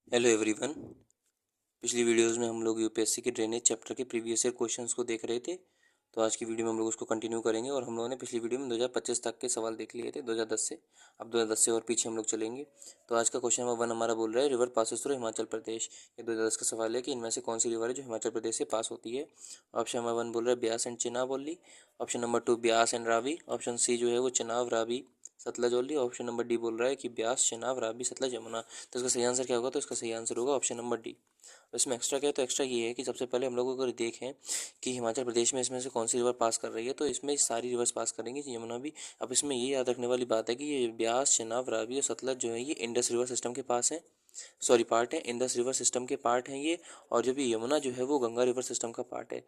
Hello everyone. पिछली videos में हम लोग यूपीएससी के ड्रेनेज चैप्टर के प्रीवियस ईयर क्वेश्चंस को देख रहे थे। तो आज की वीडियो में हम लोग उसको कंटिन्यू करेंगे और हम लोगों ने पिछली वीडियो में 2025 तक के सवाल देख लिए थे 2010 से। अब 2010 से और पीछे हम लोग चलेंगे। तो आज का क्वेश्चन नंबर 1 हमारा बोल रहा है river passes through Himachal Pradesh. ये 2010 का सवाल है कि इनमें से कौन सी रिवर है जो हिमाचल प्रदेश से पास होती है। ऑप्शन नंबर 1 बोल रहा है Beas and Chenab only. Option number 2 Beas and Ravi. Option C जो है वो Chenab Ravi Sutlej only. Option number D बोल रहा है कि ब्यास चिनाब रावी सतलज यमुना। तो इसका सही आंसर क्या होगा? तो इसका सही आंसर होगा ऑप्शन नंबर डी। इसमें एक्स्ट्रा क्या है? तो एक्स्ट्रा ये है कि सबसे पहले हम लोग अगर देखें कि हिमाचल प्रदेश में इसमें से कौन सी रिवर पास कर रही है, तो इसमें सारी रिवर्स पास करेंगी, यमुना भी। अब इसमें ये याद रखने वाली बात है कि ये ब्यास चिनाब रावी और सतलज जो है ये इंडस रिवर सिस्टम के पास है, सॉरी पार्ट है, इंडस रिवर सिस्टम के पार्ट हैं ये। और जो भी यमुना जो है वो गंगा रिवर सिस्टम का पार्ट है,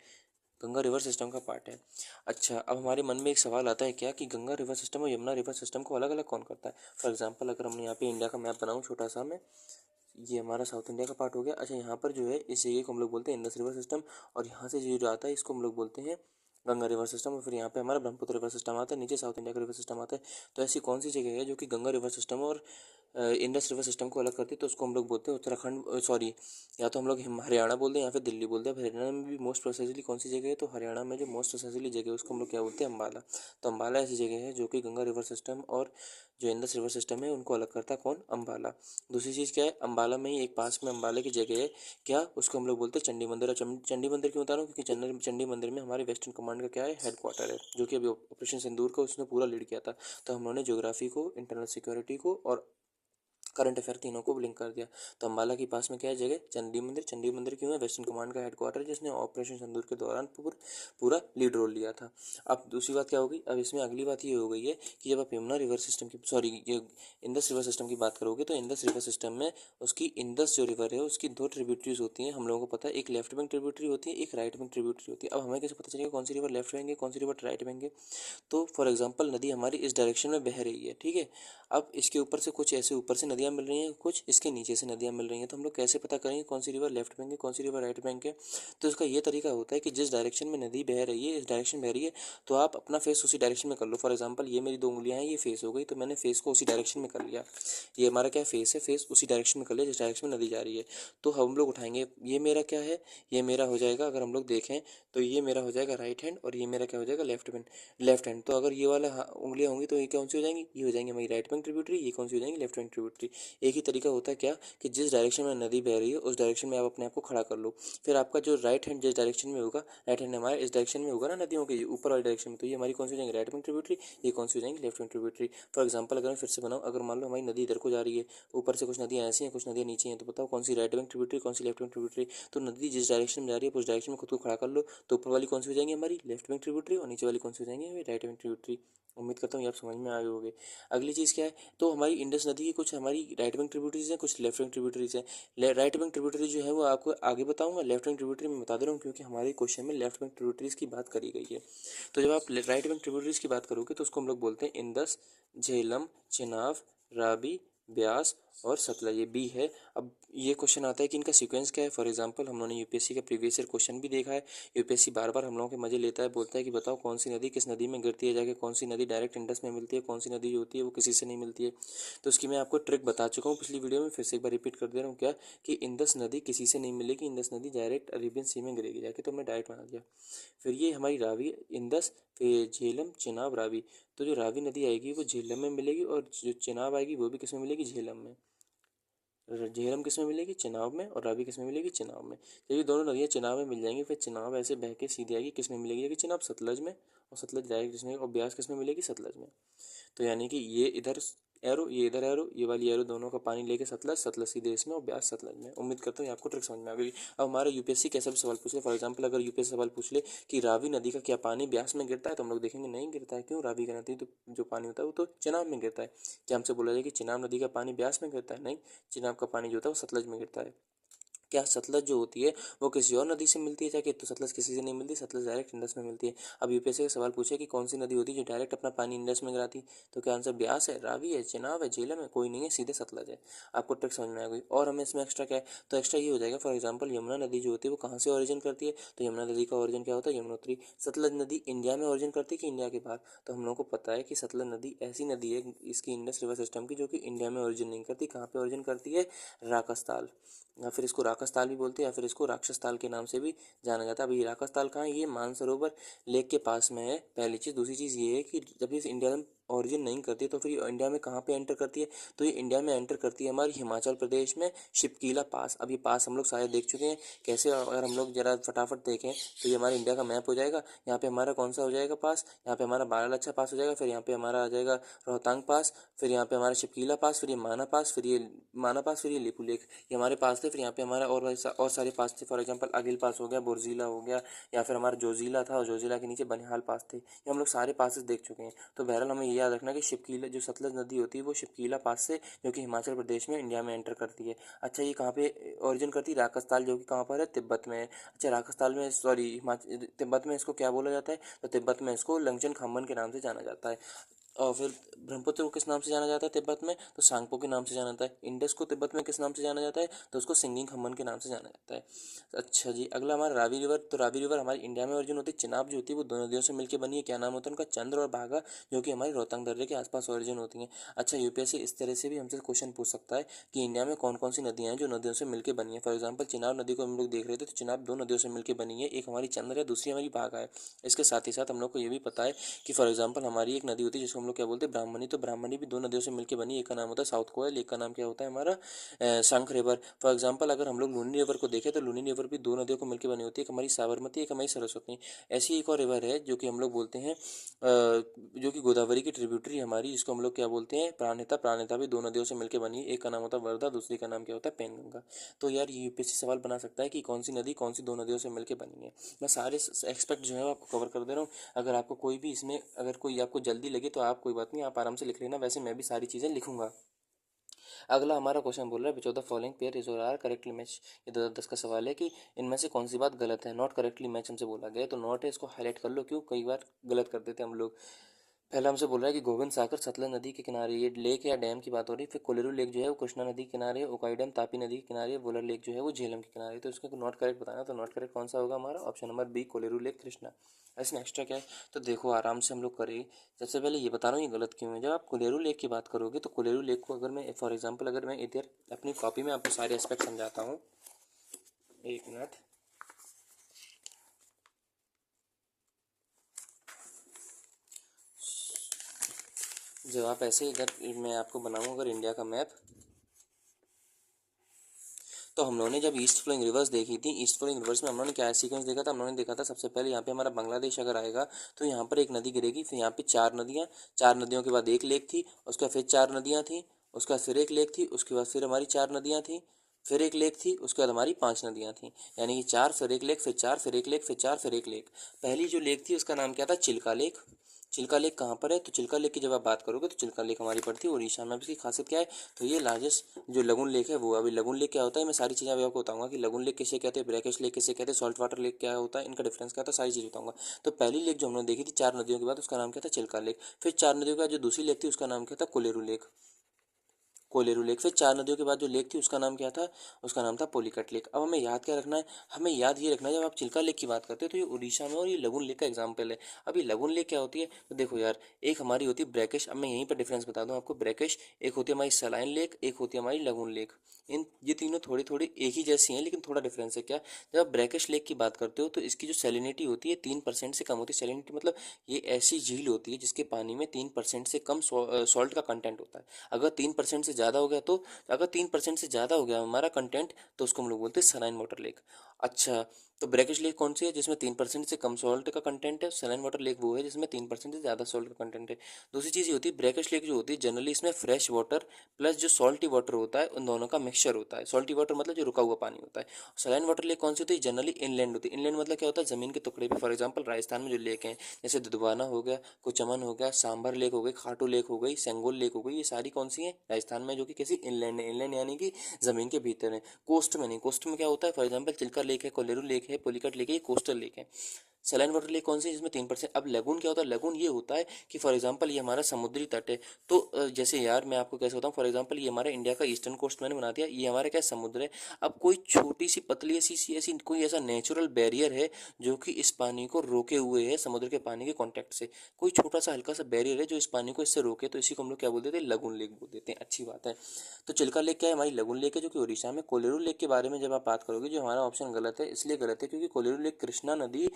गंगा रिवर सिस्टम का पार्ट है। अच्छा, अब हमारे मन में एक सवाल आता है क्या कि गंगा रिवर सिस्टम और यमुना रिवर सिस्टम को अलग अलग कौन करता है। फॉर एग्जाम्पल अगर हमने यहाँ पे इंडिया का मैप बनाऊँ छोटा सा मैं, ये हमारा साउथ इंडिया का पार्ट हो गया। अच्छा, यहाँ पर जो है इस जगह को हम लोग बोलते हैं इंडस रिवर सिस्टम, और यहाँ से जो आता है इसको हम लोग बोलते हैं गंगा रिवर सिस्टम। और फिर यहाँ पे हमारा ब्रह्मपुत्र रिवर सिस्टम आता है, नीचे साउथ इंडिया का रिवर सिस्टम आता है। तो ऐसी कौन सी जगह है जो कि गंगा रिवर सिस्टम और इंडस रिवर सिस्टम को अलग करती है? तो उसको हम लोग बोलते हैं उत्तराखंड, सॉरी, या तो हम लोग हरियाणा बोलते हैं या फिर दिल्ली बोलते हैं। अब हरियाणा में भी मोस्ट प्रोसेसली कौन सी जगह है? तो हरियाणा में जो मोस्ट प्रोसेसली जगह है उसको हम लोग क्या बोलते हैं? अम्बाला। तो अम्बाला ऐसी जगह है जो कि गंगा रिवर सिस्टम और जो इंडस रिवर सिस्टम है उनको अलग करता है। कौन? अम्बाला। दूसरी चीज़ क्या है? अम्बाला में ही एक पास में अम्बाला की जगह है, क्या उसको हम लोग बोलते हैं चंडी मंदिर। और चंडी मंदिर क्यों बता रहा हूँ? क्योंकि चंडी मंदिर में हमारे वेस्टर्न कमांड का क्या है? हेड क्वार्टर है, जो कि अभी ऑपरेशन सिंदूर का उसने पूरा लीड किया था। तो हम लोगों ने ज्योग्राफी को, इंटरनल सिक्योरिटी को और करंट अफेयर तीनों को लिंक कर दिया। तो अम्बाला के पास में क्या है जगह? चंडी मंदिर। चंडी मंदिर क्यों है? वेस्टर्न कमांड का हेडक्वार्टर जिसने ऑपरेशन सिंदूर के दौरान पूरा लीड रोल लिया था। अब दूसरी बात क्या होगी? अब इसमें अगली बात ये हो गई है कि जब आप यमुना रिवर सिस्टम की, सॉरी, ये इंडस रिवर सिस्टम की बात करोगे, तो इंडस रिवर सिस्टम में उसकी इंडस जो रिवर है उसकी दो ट्रिब्यूटरीज होती हैं, हम लोगों को पता है। एक लेफ्ट बैंक ट्रिब्यूटरी होती है, एक राइट बैंक ट्रिब्यूटरी होती है। अब हमें कैसे पता चलेगा कौन सी रिवर लेफ्ट बैंक है, कौन सी रिवर राइट बैंक है? तो फॉर एग्जांपल नदी हमारी इस डायरेक्शन में बह रही है, ठीक है। अब इसके ऊपर से कुछ ऐसे ऊपर से नदियाँ मिल रही हैं, कुछ इसके नीचे से नदियाँ मिल रही हैं। तो हम लोग कैसे पता करेंगे कौन सी रिवर लेफ्ट बैंक है, कौन सी रिवर राइट बैंक है? तो इसका ये तरीका होता है कि जिस डायरेक्शन में नदी बह रही है, इस डायरेक्शन बह रही है, तो आप अपना फेस उसी डायरेक्शन में कर लो। फॉर एग्जाम्पल ये मेरी दो उंगलियाँ हैं, ये फेस हो गई, तो मैंने फेस को उसी डायरेक्शन में कर लिया। ये हमारा क्या फेस है? फेस उसी डायरेक्शन में कर लिया जिस डायरेक्शन में नदी जा रही है। तो हम लोग उठाएंगे, ये मेरा क्या है? ये मेरा हो जाएगा, अगर हम लोग देखें तो ये मेरा हो जाएगा राइट हैंड, और ये मेरा क्या हो जाएगा? Left hand. तो अगर ये वाला उंगलियां होंगी तो ये कौन सी हो जाएंगी? ये हो जाएंगी हमारी राइट बैंक ट्रिब्यूटरी, ये कौन सी हो जाएंगी? Left bank tributary. एक ही तरीका होता है क्या कि जिस डायरेक्शन में नदी बह रही है उस डायरेक्शन में आप अपने आप को खड़ा कर लो। फिर आपका जो राइट हैंड जिस डायरेक्शन में होगा, राइट हैंड हमारा इस डायरेक्शन में होगा ना नदियों के ऊपर वाली डायरेक्शन में, तो ये हमारी कौन सी हो जाएंगी? Right bank tributary. ये कौन सी हो जाएंगी? Left bank tributary. For example अगर मैं फिर से बनाऊँ, अगर मान लो हमारी नदी इधर को जा रही है, ऊपर से कुछ नदियाँ ऐसी हैं, कुछ नदियाँ नीचे हैं, तो बताओ कौन सी राइट बैंक ट्रिब्यूटरी, कौन सी लेफ्ट बैंक ट्रिब्यूटरी? तो नदी जिस डायरेक्शन में जा रही है उस डायरेक्शन में खुद को खड़ा कर लो, तो ऊपर वाली कौन सी हो जाएंगी? हमारी लेफ्ट बैंक ट्रिब्यूटरी, और नीचे वाली कौन सी हो जाएंगी? हमारी राइट बैंक ट्रिब्यूटरी। उम्मीद करता हूँ ये आप समझ में आए होंगे। अगली चीज़ क्या है? तो हमारी इंडस नदी की कुछ हमारी राइट बैंक ट्रिब्यूटरीज हैं, कुछ लेफ्ट बैंक ट्रिब्यूटरीज हैं। राइट बैंक ट्रिब्यूटरी जो है वो आपको आगे बताऊंगा, लेफ्ट बैंक ट्रिब्यूटरी मैं बता दे रहा हूँ क्योंकि हमारे क्वेश्चन में लेफ्ट बैंक ट्रिब्यूटरीज की बात करी गई है। तो जब आप राइट बैंक ट्रिब्यूटरीज की बात करोगे तो उसको हम लोग बोलते हैं इंडस, झेलम, चिनाब, रावी, ब्यास और सतलज। ये बी है। अब ये क्वेश्चन आता है कि इनका सीक्वेंस क्या है। फॉर एग्जांपल हम लोगों ने यूपीएससी का प्रीवियस ईयर क्वेश्चन भी देखा है। यूपीएससी बार बार हम लोगों के मजे लेता है, बोलता है कि बताओ कौन सी नदी किस नदी में गिरती है जाके, कौन सी नदी डायरेक्ट इंडस में मिलती है, कौन सी नदी जो होती है वो किसी से नहीं मिलती है। तो उसकी मैं आपको ट्रिक बता चुका हूँ पिछली वीडियो में, फिर से एक बार रिपीट कर दे रहा हूँ क्या कि इंडस नदी किसी से नहीं मिलेगी, इंडस नदी डायरेक्ट अरेबियन सी में गिरेगी जाके। तो हमने डायरेक्ट बना दिया। फिर ये हमारी रावी, इंडस, फिर झेलम, चिनाब, रावी। तो जो रावी नदी आएगी वो झेलम में मिलेगी, और जो चिनाब आएगी वो भी किस में मिलेगी? झेलम में। झेलम किस में मिलेगी? चिनाब में। और रावी किस में मिलेगी? चिनाब में। जब ये दोनों नदियाँ चिनाब में मिल जाएंगी, फिर चिनाब ऐसे बह के सीधी आएगी किस में मिलेगी? जाएगी चिनाब, सतलज में। और सतलज डायरेक्ट किसमें? और ब्यास किस में मिलेगी? सतलज में। तो यानी कि ये इधर एरो, ये इधर एरो, ये वाली एरो दोनों का पानी लेके सतलज, सतलज सीधे इसमें और ब्यास सतलज में। उम्मीद करता हूँ ये आपको ट्रिक समझ में आ गई। अब हमारा यूपीएससी कैसा भी सवाल पूछ ले, फॉर एग्जांपल अगर यूपीएससी सवाल पूछ ले कि रावी नदी का क्या पानी ब्यास में गिरता है, तो हम लोग देखेंगे नहीं गिरता है। क्यों? रावी का नदी तो जो पानी होता है वो तो चिनाब में गिरता है। क्या हमसे बोला जाए कि चिनाब नदी का पानी ब्यास में गिरता है? नहीं, चिनाब का पानी जो होता है वो सतलज में गिरता है। क्या सतलज जो होती है वो किसी और नदी से मिलती है जाके? तो सतलज किसी से नहीं मिलती, सतलज डायरेक्ट इंडस में मिलती है। अब यूपीएससी का सवाल पूछे कि कौन सी नदी होती है जो डायरेक्ट अपना पानी इंडस में गिराती, तो क्या आंसर ब्यास है, रावी है, चेनाब है, झेलम है? कोई नहीं है, सीधे सतलज है। आपको ट्रिक समझ में आ गई। और हमें इसमें एक्स्ट्रा क्या है, तो एक्स्ट्रा ये हो जाएगा, फॉर एग्जाम्पल यमुना नदी जो होती है वो कहाँ से ओरिजिन करती है, तो यमुना नदी का ओरिजिन क्या होता है, यमुनोत्री। सतलज नदी इंडिया में ओरिजिन करती है कि इंडिया के बाहर, तो हम लोग को पता है कि सतलज नदी ऐसी नदी है इसकी इंडस रिवर सिस्टम की जो कि इंडिया में ओरिजिन नहीं करती। कहाँ पे ओरिजिन करती है, राकस ताल, या फिर इसको राकस ताल भी बोलते हैं, या फिर इसको राक्षस ताल के नाम से भी जाना जाता है। अभी राकस ताल कहाँ है, ये मानसरोवर लेक के पास में है, पहली चीज़। दूसरी चीज़ ये है कि जब ये इंडिया में ओरिजिन नहीं करती तो फिर इंडिया में कहाँ पे एंटर करती है, तो ये इंडिया में एंटर करती है हमारी हिमाचल प्रदेश में शिपकीला पास। अब ये पास हम लोग सारे देख चुके हैं कैसे, अगर हम लोग जरा फटाफट देखें तो ये हमारे इंडिया का मैप हो जाएगा। यहाँ पे हमारा कौन सा हो जाएगा पास, यहाँ पे हमारा बारालाचा पास हो जाएगा, फिर यहाँ पे हमारा आ जाएगा रोहतांग पास, फिर यहाँ पे हमारा शिपकीला पास, फिर ये माना पास, फिर ये माना पास, फिर ये लिपू लेक, ये हमारे पास थे। फिर यहाँ पे हमारा और सारे पास थे, फॉर एग्जाम्पल अगिल पास हो गया, बोरजिला हो गया, या फिर हमारा जोजिला था, और जोजिला के नीचे बनिहाल पास थे। ये हम लोग सारे पासेस देख चुके हैं। तो बहरहाल हमें ये याद रखना कि शिपकीला जो सतलज नदी होती है वो शिपकीला पास से, जो कि हिमाचल प्रदेश में इंडिया में एंटर करती है। अच्छा, ये कहाँ पे ओरिजिन करती है, राकसताल, जो कि कहाँ पर है, तिब्बत में है। अच्छा, राकसताल में, सॉरी, हिमाचल तिब्बत में इसको क्या बोला जाता है, तो तिब्बत में इसको लंगचन खाम्बन के नाम से जाना जाता है। और फिर ब्रह्मपुत्र को किस नाम से जाना जाता है तिब्बत में, तो सांगपो के नाम से जाना जाता है। इंडस को तिब्बत में किस नाम से जाना जाता है, तो उसको सिंगिंग खम्मन के नाम से जाना जाता है। अच्छा जी, अगला हमारा रावी रिवर। तो रावी रिवर हमारी इंडिया में ओरिजिन होती है। चिनाब जो होती है वो दो नदियों से मिलकर बनी है, क्या नाम होता है उनका, चंद्र और भागा, जो कि हमारी रोहतांग दर्रे के आसपास ओरिजिन होती हैं। अच्छा, यूपीएससी इस तरह से भी हमसे क्वेश्चन पूछ सकता है कि इंडिया में कौन कौन सी नदियाँ हैं जो नदियों से मिलकर बनी है। फॉर एग्जाम्पल चिनाब नदी को हम लोग देख रहे थे, तो चिनाब दो नदियों से मिलकर बनी है, एक हमारी चंद्र है, दूसरी हमारी भागा है। इसके साथ ही साथ हम लोग को ये भी पता है कि फॉर एग्जाम्पल हमारी एक नदी होती है जिसको हम लोग क्या बोलते हैं, ब्राह्मणी। तो ब्राह्मणी भी दो नदियों से मिलकर बनी, एक का नाम होता है साउथ कोयल, एक का नाम क्या होता है हमारा शंख रिवर। फॉर एग्जाम्पल अगर हम लोग लुनी रिवर को देखें तो लुनी रिवर भी दो नदियों को मिलकर बनी होती है, एक हमारी साबरमती, एक हमारी सरस्वती। ऐसी एक और रिवर है जो कि हम लोग बोलते हैं जो कि गोदावरी की ट्रिब्यूटरी हमारी, जिसको हम लोग क्या बोलते हैं, प्राणहिता। प्राणहिता भी दो नदियों से मिलकर बनी है, एक का नाम होता है वर्धा, दूसरी का नाम क्या होता है, पेनगंगा। तो यार ये यूपीएससी सवाल बना सकता है कि कौन सी नदी कौन सी दो नदियों से मिलकर बनी है। मैं सारे एक्सपेक्ट जो है वो आपको कवर कर दे रहा हूँ। अगर आपको कोई भी इसमें अगर कोई आपको जल्दी लगे तो आप कोई बात नहीं, आप आराम से लिख लेना, वैसे मैं भी सारी चीज़ें लिखूंगा। अगला हमारा क्वेश्चन बोल रहा है विच of the following pair is और आर करेक्टली मैच। ये 2010 का सवाल है कि इनमें से कौन सी बात गलत है, नॉट करेक्टली मैच हमसे बोला गया है। तो नॉट है, इसको हाईलाइट कर लो, क्यों कई बार गलत कर देते हैं हम लोग। पहला हमसे बोल रहा है कि गोविंद सागर सतलज नदी के किनारे, ये लेक या डैम की बात हो रही है। फिर कोलेरू लेक जो है वो कृष्णा नदी के किनारे है, उकाई डैम तापी नदी के किनारे है, वुलर लेक जो है वो झेलम के किनारे है। तो इसका नॉट करेक्ट बताना, तो नॉट करेक्ट कौन सा होगा हमारा, option number B, Kolleru lake Krishna. इसमें एक्स्ट्रा क्या है, तो देखो आराम से हम लोग करें। सबसे पहले ये बता रहा हूँ ये गलत क्यों है। जब आप कोलेरू लेक की बात करोगे तो कोलेरू लेक को अगर मैं फॉर एग्जाम्पल अगर मैं इधर अपनी कॉपी में आपको सारे एस्पेक्ट समझाता हूँ, एक मिनट। जब आप ऐसे इधर मैं आपको बनाऊँ अगर इंडिया का मैप, तो हम लोगों ने जब ईस्ट फ्लोइंग रिवर्स देखी थी, ईस्ट फ्लोइंग रिवर्स में हम लोगों ने क्या सीक्वेंस देखा था, हम लोगों ने देखा था सबसे पहले यहाँ पे हमारा बांग्लादेश अगर आएगा तो यहाँ पर एक नदी गिरेगी, फिर यहाँ पे चार नदियाँ, चार नदियों के बाद एक लेक थी, उसके बाद फिर चार नदियाँ थी, उसके बाद फिर एक लेक थी, उसके बाद फिर हमारी चार नदियाँ थी, फिर एक लेक थी, उसके बाद हमारी पांच नदियाँ थी। यानी कि चार, फिर एक लेक, फिर चार, फिर एक लेक, फिर चार, फिर एक लेक। पहली जो लेक थी उसका नाम क्या था, चिल्का लेक। चिल्का लेक कहाँ पर है, तो चिल्का लेक की जब आप बात करोगे तो चिल्का लेक हमारी पड़ती है उड़ीसा में। अब इसकी खासियत क्या है, तो ये लार्जेस्ट जो लगुन लेक है वो, अभी लगुन लेक क्या होता है मैं सारी चीज़ें अभी आपको बताऊंगा कि लगुन लेक किसे कहते हैं, ब्रैकिश लेक किसे कहते हैं, सॉल्ट वाटर लेक क्या होता है, इनका डिफरेंस क्या होता है, सारी चीज़ बताऊंगा। तो पहली लेक जो हमने देखी थी चार नदियों के बाद उसका नाम क्या था, चिल्का लेक। फिर चार नदियों के बाद जो दूसरी लेक थी उसका नाम क्या था, कोलेरू लेक। कोलेरू लेक। फिर चार नदियों के बाद जो लेक थी उसका नाम क्या था, उसका नाम था पोलिकट लेक। अब हमें याद क्या रखना है, हमें याद ये रखना है जब आप चिल्का लेक की बात करते हो तो ये उड़ीसा में और ये लगुन लेक का एग्जाम्पल है। अब ये लगुन लेक क्या होती है, तो देखो यार, एक हमारी होती है ब्रैकिश। अब मैं यहीं पर डिफरेंस बता दूं आपको, ब्रैकिश एक होती है हमारी सलाइन लेक, एक होती है हमारी लगुन लेक। इन ये तीनों थोड़ी थोड़ी एक ही जैसी हैं लेकिन थोड़ा डिफरेंस है। क्या, जब आप ब्रैकिश लेक की बात करते हो तो इसकी जो सैलिनिटी होती है 3% से कम होती है। सैलिनिटी मतलब ये ऐसी झील होती है जिसके पानी में 3% से कम सॉल्ट का कंटेंट होता है। अगर 3% से ज़्यादा हो गया तो, अगर 3% से ज़्यादा हो गया हमारा कंटेंट तो उसको हम लोग बोलते हैं सलाइन वाटर लेक। अच्छा, तो ब्रैकिश लेक कौन सी है, जिसमें 3% से कम सॉल्ट का कंटेंट है। सलाइन वाटर लेक वो है जिसमें 3% से ज़्यादा सॉल्ट का कंटेंट है। दूसरी चीज़ ये होती है, ब्रैकिश लेक जो होती है जनरली इसमें फ्रेश वाटर प्लस जो सॉल्टी वाटर होता है उन दोनों का मिक्सचर होता है। सॉल्टी वाटर मतलब जो रुका हुआ पानी होता है। सलाइन वाटर लेक कौन सी होती है, जनरली इनलैंड होती है। इनलैंड मतलब क्या होता है, जमीन के टुकड़े पे। फॉर एग्जाम्पल राजस्थान में जो लेक हैं, जैसे दुधवाना हो गया, कुचमन हो गया, सांभर लेक हो गई, खाटू लेक हो गई, सेंगोल लेक हो गई, ये सारी कौन सी हैं, राजस्थान में, जो कि किसी इनलैंड है। इनलैंड यानी कि जमीन के भीतर है, कोस्ट में नहीं। कोस्ट में क्या होता है, फॉर एग्जाम्पल चिल्का लेक है, कोलेरू लेक है, पुलिकट लेक है, ये कोस्टल लेक है। सलाइन वाटर लेक कौन सी है, जिसमें 3%। अब लगून क्या होता है, लगून ये होता है कि फॉर एग्जांपल ये हमारा समुद्री तट है। तो जैसे यार मैं आपको कैसे बताऊँ, फॉर एग्जांपल ये हमारा इंडिया का ईस्टर्न कोस्ट मैंने बना दिया, ये हमारा क्या समुद्र है। अब कोई छोटी सी पतली ऐसी कोई ऐसा नेचुरल बैरियर है जो कि इस पानी को रोके हुए है समुद्र के पानी के कॉन्टैक्ट से। कोई छोटा सा हल्का सा बैरियर है जो इस पानी को इससे रोके, तो इसी को हम लोग क्या बोल देते हैं, लगून लेक बोल देते हैं। अच्छी बात है। तो चिल्का लेक क्या है, हमारी लगून लेक है जो कि उड़ीसा में। कोलेरू लेक के बारे में जब आप बात करोगे, जो हमारा ऑप्शन गलत है, इसलिए गलत है क्योंकि कोलेरू लेक कृष्णा नदी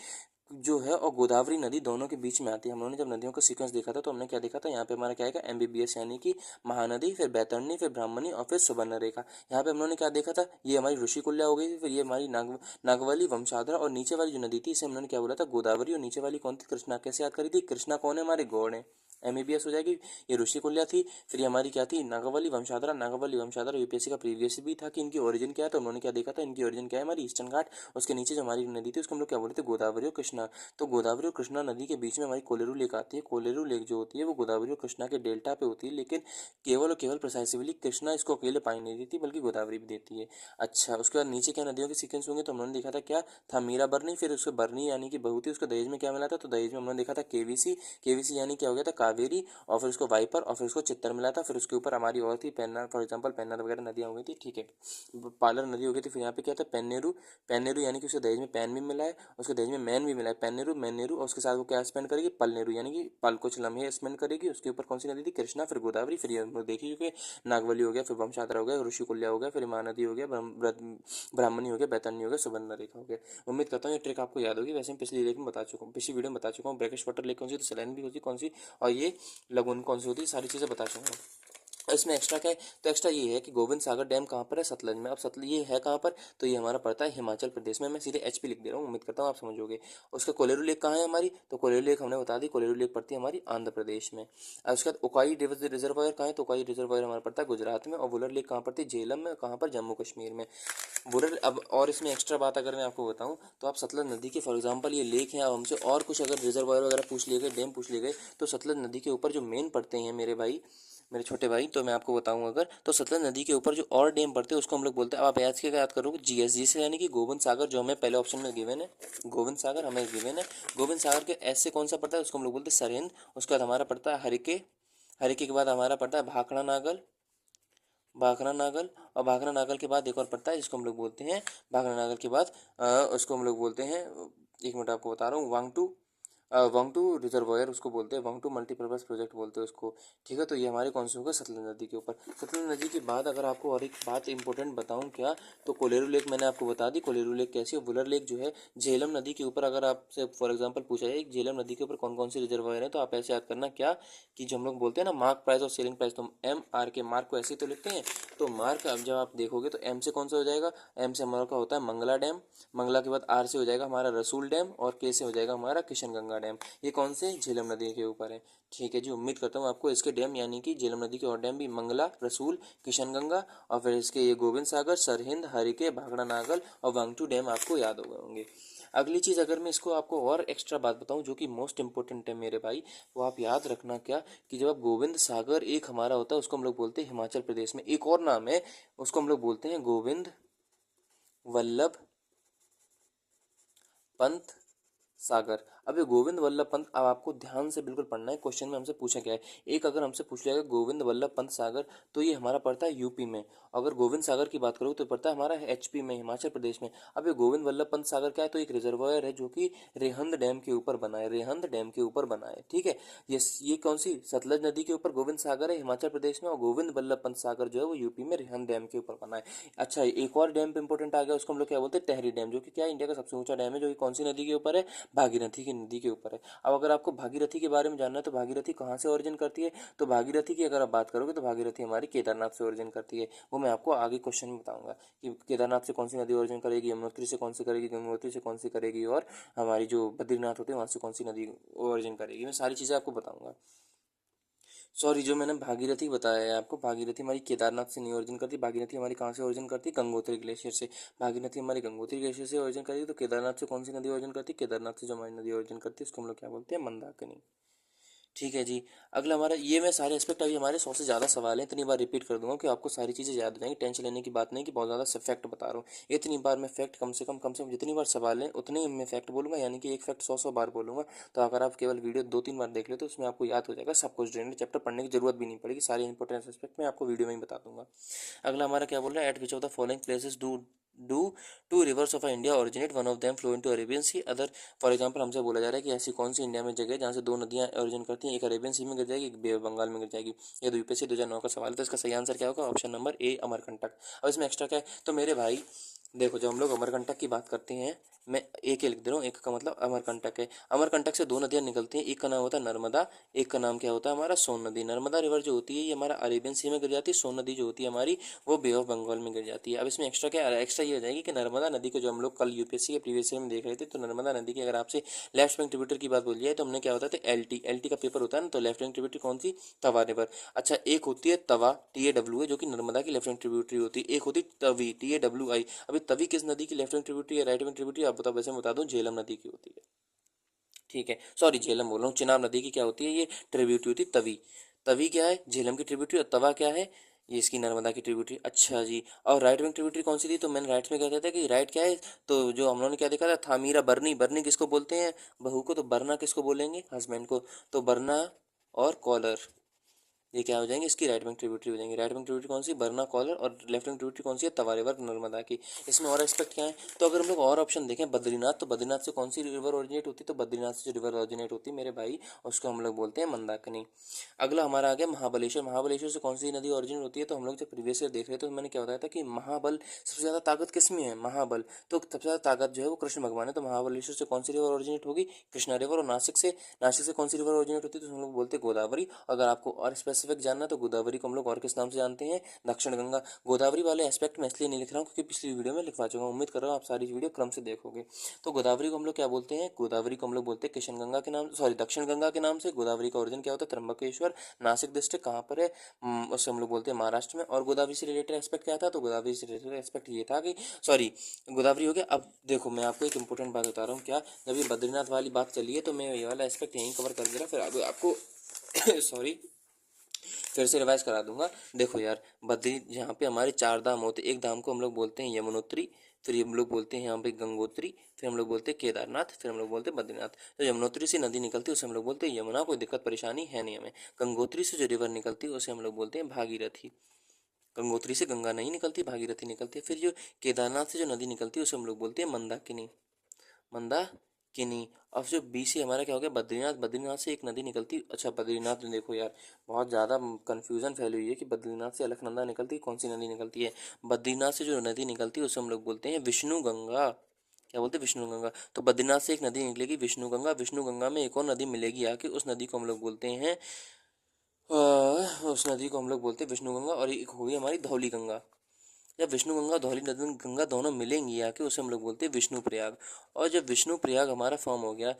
जो है और गोदावरी नदी दोनों के बीच में आती है। हम लोगों ने जब नदियों का सीक्वेंस देखा था तो हमने क्या देखा था, यहाँ पे हमारा क्या आएगा, एमबीबीएस यानी कि महानदी, फिर बैतरणी, फिर ब्राह्मणी और फिर सुवर्णरेखा। यहाँ पे हम लोगों ने क्या देखा था, ये हमारी ऋषिकुल्या हो गई, फिर ये हमारी नागवली, वंशाधरा, और नीचे वाली जो नदी थी इसे हम लोगों ने क्या बोला था, गोदावरी, और नीचे वाली कौन थी, कृष्णा। कैसे याद करी थी, कृष्णा कौन है, हमारे गॉड है। एमबीबीएस हो जाएगी। ये ऋषिकुल्या थी, फिर ये हमारी क्या थी, नागावली वंशाधरा। नागावली वंशाधरा यूपीएससी का प्रीवियस भी था कि इनकी ओरिजिन क्या है, तो उन्होंने क्या देखा था, इनकी ओरिजिन क्या है, हमारी ईस्टर्न घाट। उसके नीचे जो हमारी नदी थी उसको हम लोग क्या बोलते थे, गोदावरी और कृष्णा। तो गोदावरी और कृष्णा नदी के बीच में हमारी कोलेरू लेक आती है। कोलेरू लेक जो होती है वो गोदावरी और कृष्णा के डेल्टा पे होती है, लेकिन केवल और केवल प्रिसाइसिवली कृष्णा इसको अकेले पानी नहीं देती बल्कि गोदावरी भी देती है। अच्छा, उसके बाद नीचे क्या नदियों के सीक्वेंस होंगे, तो हमने देखा था क्या था, मीरा बरनी, फिर उसके बरनी यानी कि बहू थी, उसको दहेज में क्या मिला था, तो दहेज में हमने देखा था केवीसी। केवीसी यानी क्या हो गया था, कावेरी, और फिर उसको वाइपर, और फिर उसको चित्तर मिला था। फिर उसके ऊपर हमारी और थी पेन्नार, फॉर एग्जाम्पल पेन्नार वगैरह नदियाँ हो गई थी, ठीक है। पालर नदी हो गई थी। फिर यहाँ पे क्या था, पेन्नेरू। पेन्नेरू यानी कि उसके दहेज में पैन भी मिला है, उसके दहेज में मैन भी मिला है। पेन्नेरू, मैनेरू, और उसके साथ वो क्या स्पेंड करेगी, पलनेरू, यानी कि पल कुछ लम्हे स्पेंड करेगी। उसके ऊपर कौन सी नदी थी, कृष्णा, फिर गोदावरी, फिर ये हम लोग देखी चुके, नागवली हो गया, फिर वंशाधरा हो गया, ऋषिकुल्या हो गया, फिर महानदी हो गया, ब्राह्मणी हो गया, बैतरणी हो गया, सुवर्णरेखा हो गया। उम्मीद करता हूँ ये ट्रिक आपको याद होगी। वैसे मैं पिछली लेक में बता चुका हूँ, पिछली वीडियो में बता चुका हूँ ब्रैकिश वाटर लेक कौन सी, तो सलाइन भी होती कौन सी, और ये लगून कौन सी होती है, सारी चीज़ें बता चुका हूँ। इसमें एक्स्ट्रा क्या है, तो एक्स्ट्रा ये है कि गोविंद सागर डैम कहाँ पर है, सतलज में। अब सतलज ये है कहाँ पर, तो ये हमारा पड़ता है हिमाचल प्रदेश में। मैं सीधे एचपी लिख दे रहा हूँ, उम्मीद करता हूँ आप समझोगे। उसका कोलेरू लेक कहाँ है हमारी, तो कोलेरू लेक हमने बता दी, कोलेरू लेक पड़ती है हमारी आंध्र प्रदेश में। अब उसके बाद उकाई रिजर्वायर कहाँ है, तो उकाई रिजर्वायर हमारा पड़ता है गुजरात में। और वुलर लेक कहाँ पड़ती है, झेलम में। कहाँ पर, जम्मू कश्मीर में। वुलर, अब और इसमें एक्स्ट्रा बात अगर मैं आपको बताऊँ, तो आप सतलज नदी के फॉर एग्जाम्पल ये लेक है, अब हमसे और कुछ अगर रिजर्वायर वगैरह पूछ लिए गए, डैम पूछ लिए गए, तो सतलज नदी के ऊपर जो मेन पड़ते हैं मेरे भाई, मेरे छोटे भाई, तो मैं आपको बताऊं अगर, तो सतलज नदी के ऊपर जो और डैम पड़ते हैं उसको हम लोग बोलते हैं, अब आप याद के याद करोगे, जीएसजी से, यानी कि गोविंद सागर, जो हमें पहले ऑप्शन में गिवन है, गोविंद सागर हमें गिवन है। गोविंद सागर के ऐसे कौन सा पड़ता है, उसको हम लोग बोलते हैं सरहिंद। उसके बाद हमारा पड़ता है हरिके। हरिके के बाद हमारा पड़ता है भाखड़ा नागल। भाखड़ा नागल, और भाखड़ा नागल के बाद एक और पड़ता है जिसको हम लोग बोलते हैं, भाखड़ा नागल के बाद उसको हम लोग बोलते हैं, एक मिनट आपको बता रहा हूँ, वांगटू। वांगटू रिजर्वायर उसको बोलते हैं, वांगटू मल्टीपर्पज़ प्रोजेक्ट बोलते हैं उसको। ठीक है, तो ये हमारे कौन से होगा, सतलज नदी के ऊपर। सतलज नदी के बाद अगर आपको और एक बात इंपॉर्टेंट बताऊं क्या, तो कोलेरू लेक मैंने आपको बता दी, कोलेरू लेक कैसी है। वुलर लेक जो है झेलम नदी के ऊपर, अगर आपसे फॉर एग्जांपल पूछा जाए झेलम नदी के ऊपर कौन कौन से रिजर्वायर है, तो आप ऐसे याद करना क्या, कि जो हम लोग बोलते हैं ना मार्क प्राइस और सेलिंग प्राइस, तो एम आर के, मार्क को ऐसे ही तो लिखते हैं। तो मार्क अब जब आप देखोगे तो एम से कौन सा हो जाएगा, एम से हमारा का होता है मंगला डैम। मंगला के बाद आर से हो जाएगा हमारा रसूल डैम, और के से हो जाएगा हमारा किशनगंगा डैम। ये कौन से, झेलम नदी के ऊपर है। ठीक है जी, उम्मीद करता हूँ आपको इसके डैम यानी कि झेलम नदी के और डैम भी, मंगला, रसूल, किशनगंगा, और फिर इसके ये गोविंद सागर, सरहिंद, हरिके, भाखड़ा नागल और वांगटू डैम आपको याद हो गए होंगे। अगली चीज़ अगर मैं इसको आपको और एक्स्ट्रा बात बताऊं जो कि मोस्ट इंपॉर्टेंट है मेरे भाई, वो आप याद रखना क्या, कि जब आप गोविंद सागर एक हमारा होता है उसको हम लोग बोलते हैं हिमाचल प्रदेश में, एक और नाम है उसको हम लोग बोलते हैं गोविंद वल्लभ पंत सागर। अब ये गोविंद वल्लभ पंत, अब आपको ध्यान से बिल्कुल पढ़ना है, क्वेश्चन में हमसे पूछा गया है। एक अगर हमसे पूछ लिया गोविंद वल्लभ पंत सागर, तो ये हमारा पड़ता है यूपी में। अगर गोविंद सागर की बात करूँ तो पड़ता है हमारा एचपी में, हिमाचल प्रदेश में। अब ये गोविंद वल्लभ पंत सागर क्या है, तो एक रिजर्वायर है जो कि रेहंद डैम के ऊपर बना है, रेहंद डैम के ऊपर बना है। ठीक है, ये कौन सी, सतलज नदी के ऊपर गोविंद सागर है हिमाचल प्रदेश में, और गोविंद वल्लभ पंत सागर जो है वो यूपी में रेहंद डैम के ऊपर बना है। अच्छा, एक और डैम इंपॉर्टेंट आ गया, उसको हम लोग क्या बोलते हैं, टहरी डैम, जो कि क्या है, इंडिया का सबसे ऊंचा डैम है, जो कि कौन सी नदी के ऊपर है, भागीरथी की की नदी के ऊपर है। अब अगर आपको भागीरथी के बारे में जानना है तो भागीरथी कहाँ से ओरिजिन करती है, तो भागीरथी की अगर आप बात करोगे तो भागीरथी हमारी केदारनाथ से ओरिजिन करती है। वो मैं आपको आगे क्वेश्चन में बताऊंगा कि केदारनाथ से कौन सी नदी ओरिजिन करेगी, यमुनोत्री से कौन सी करेगी, गंगोत्री से कौन सी करेगी, और हमारी जो बद्रीनाथ होती है वहाँ से कौन सी नदी ओरिजिन करेगी। मैं सारी चीज़ें आपको बताऊंगा। सॉरी, जो मैंने भागीरथी बताया है आपको, भागीरथी हमारी केदारनाथ से नहीं ओरिजिन करती। भागीरथी हमारी कहाँ से ओरिजिन करती है, गंगोत्री ग्लेशियर से। भागीरथी हमारी गंगोत्री ग्लेशियर से ओरिजिन करती है। तो केदारनाथ से कौन सी नदी ओरिजिन करती है, केदारनाथ से जो हमारी नदी ओरिजिन करती है उसको हम लोग क्या बोलते हैं, मंदाकिनी। ठीक है जी। अगला हमारा ये, मैं सारे एस्पेक्ट अभी हमारे 100 से ज़्यादा सवाल हैं, इतनी बार रिपीट कर दूंगा कि आपको सारी चीज़ें याद हो जाएंगी। टेंशन लेने की बात नहीं कि बहुत ज़्यादा फैक्ट बता रहा हूँ। इतनी बार मैं फैक्ट कम से कम जितनी बार सवाल हैं उतने ही मैं फैक्ट बोलूँगा, यानी कि एक फैक्ट 100 बार बोलूँगा। तो अगर आप केवल वीडियो 2-3 बार देख ले तो उसमें आपको याद हो जाएगा सब कुछ। ड्रेनेज चैप्टर पढ़ने की जरूरत भी नहीं पड़ेगी, सारे इंपॉर्टेंट एस्पेक्ट मैं आपको वीडियो में ही बता दूंगा। अगला हमारा क्या बोल रहा है, at which of the following places do two rivers of India originate, one of them flow into Arabian sea, other. For example हमसे बोला जा रहा है कि ऐसी कौन सी इंडिया में जगह है जहाँ से दो नदियाँ ओरिजिन करती हैं, एक अरेबियन सी में गिर जाएगी, एक बे ऑफ बंगाल में गिर जाएगी। ये यूपीएससी 2009 का सवाल है। तो इसका सही आंसर क्या होगा, ऑप्शन नंबर ए, अमरकंटक। अब इसमें एक्स्ट्रा क्या है, तो मेरे भाई देखो, जब हम लोग अमरकंटक की बात करते हैं, मैं एक ही लिख दे रहा हूँ, एक का मतलब अमरकंटक है। अमरकंटक से दो नदियाँ निकलती हैं, एक का नाम होता है नर्मदा, एक का नाम क्या होता है हमारा, सोन नदी। नर्मदा रिवर जो होती है ये हमारा अरेबियन सी में गिर जाती है, सोन नदी जो होती है हमारी वो बे ऑफ बंगाल में गिर जाती है। अब इसमें एक्स्ट्रा क्या, एक्स्ट्रा ये हो जाएगी कि नर्मदा नदी को जो हम लोग कल यूपीएससी के प्रीवियस ईयर में देख रहे थे, तो नर्मदा नदी की अगर आपसे लेफ्ट बैंक ट्रिब्यूटर की बात बोली जाए तो हमने क्या होता है, एल टी का पेपर होता है ना, तो लेफ्ट बैंक ट्रिब्यूटर कौन सी, तवा रिवर। अच्छा, एक होती है तवा, TAW है, जो कि नर्मदा की लेफ्ट बैंक ट्रिब्यूटरी होती है। एक होती है तवी, TAWI। अभी तवी किस नदी की लेफ्ट बैंक ट्रिब्यूटरी है, राइट बैंक ट्रिब्यूटरी, आप बताओ। वैसे मैं बता दूं, झेलम नदी की होती है। ठीक है, सॉरी, झेलम बोल रहा हूँ, चिनाब नदी की क्या होती है, ये ट्रिब्यूटरी होती है तवी। तवी क्या है, झेलम की ट्रिब्यूटरी, और तवा क्या है, ये इसकी नर्मदा की ट्रिब्यूटरी। अच्छा जी। और राइट बैंक ट्रिब्यूटरी कौन सी थी, तो मैंने राइट में कहता था कि राइट क्या है, तो जो हम लोगों ने क्या देखा था, थामीरा बरनी। बरनी किसको बोलते हैं, बहू को, तो बरना किसको बोलेंगे, हस्बैंड को। तो बरना और कॉलर, ये क्या हो जाएंगे, इसकी राइट बैंक ट्रिब्यूटरी हो जाएंगी। राइट बैंक ट्रिब्यूटरी कौन सी, बरना कॉलर, और लेफ्ट बैंक ट्रिब्यूटरी कौन सी है, तवा रिवर नर्मदा की। इसमें और एस्पेक्ट क्या है, तो अगर हम लोग और ऑप्शन देखें, बद्रीनाथ, तो बद्रीनाथ से कौन सी रिवर ओरिजिनेट होती है, तो बद्रीनाथ से जो रिवर ओरिजिनेट होती है मेरे भाई, उसको हम लोग बोलते हैं मंदाकिनी। अगला हमारा आ गया महाबलेश्वर। महाबलेश्वर से कौन सी नदी ओरिजिनेट होती है, तो हम लोग जब प्रीवियस ईयर देख रहे थे तो मैंने क्या बताया था कि महाबल, सबसे ज़्यादा ताकत किस में है, महाबल। तो सबसे ज़्यादा ताकत जो है वो कृष्ण भगवान है। तो महाबलेश्वर से कौन सी रिवर ओरिजिनेट होगी, कृष्णा रिवर। और नासिक से कौन सी रिवर ओरिजिनेट होती है, तो हम लोग बोलते हैं गोदावरी। अगर आपको और स्पेसिफिक जानना है तो गोदावरी को हम लोग और किस नाम से जानते हैं, दक्षिण गंगा। गोदावरी वाले एस्पेक्ट में इसलिए नहीं लिख रहा हूँ क्योंकि पिछली वीडियो में लिखवा चुका हूँ, उम्मीद कर रहा हूँ आप सारी वीडियो क्रम से देखोगे। तो गोदावरी को हम लोग क्या बोलते हैं, गोदावरी को हम लोग बोलते हैं कृष्ण गंगा के नाम, सॉरी, दक्षिण गंगा के नाम से। गोदावरी का ओरिजिन क्या होता है, त्र्यंबकेश्वर, नासिक डिस्ट्रिक्ट कहाँ पर है, उससे हम लोग बोलते हैं महाराष्ट्र में। और गोदावरी से रिलेटेड एस्पेक्ट क्या था, तो गोदावरी से रिलेटेड एस्पेक्ट ये था कि, सॉरी, गोदावरी हो गया। अब देखो, मैं आपको एक इंपॉर्टेंट बात बता रहा हूँ, क्या, जब ये बद्रीनाथ वाली बात चली है तो मैं ये वाला एस्पेक्ट यहीं कवर कर दे रहा, फिर आगे आपको सॉरी, फिर से रिवाइज करा दूंगा। देखो यार, बद्री जहाँ पे हमारे 4 धाम होते, एक धाम को हम लोग बोलते हैं यमुनोत्री, फिर हम लोग बोलते हैं यहाँ पे गंगोत्री, फिर हम लोग बोलते हैं केदारनाथ, फिर हम लोग बोलते हैं बद्रीनाथ। तो यमुनोत्री से नदी निकलती है उसे हम लोग बोलते हैं यमुना, कोई दिक्कत परेशानी है नहीं हमें। गंगोत्री से जो रिवर निकलती है उसे हम लोग बोलते हैं भागीरथी। गंगोत्री से गंगा नहीं निकलती, भागीरथी निकलती है। फिर जो केदारनाथ से जो नदी निकलती है उसे हम लोग बोलते हैं मंदाकिनी, मंदाकिनी। अब जो बी से हमारा क्या हो गया, बद्रीनाथ। बद्रीनाथ से एक नदी निकलती, अच्छा बद्रीनाथ में देखो यार, बहुत ज़्यादा कन्फ्यूजन फैली हुई है कि बद्रीनाथ से अलकनंदा निकलती है, कौन सी नदी निकलती है। बद्रीनाथ से जो नदी निकलती है उसे हम लोग बोलते हैं विष्णु गंगा। क्या बोलते हैं, विष्णु गंगा। तो बद्रीनाथ से एक नदी निकलेगी विष्णु गंगा, विष्णु गंगा में एक और नदी मिलेगी आके, उस नदी को हम लोग बोलते हैं उस नदी को हम लोग बोलते हैं विष्णु गंगा। और एक होगी हमारी धौली गंगा। जब विष्णु गंगा धौली नदी गंगा दोनों मिलेंगी आके, उसे हम लोग बोलते हैं विष्णु प्रयाग। और जब विष्णु प्रयाग हमारा फॉर्म हो गया,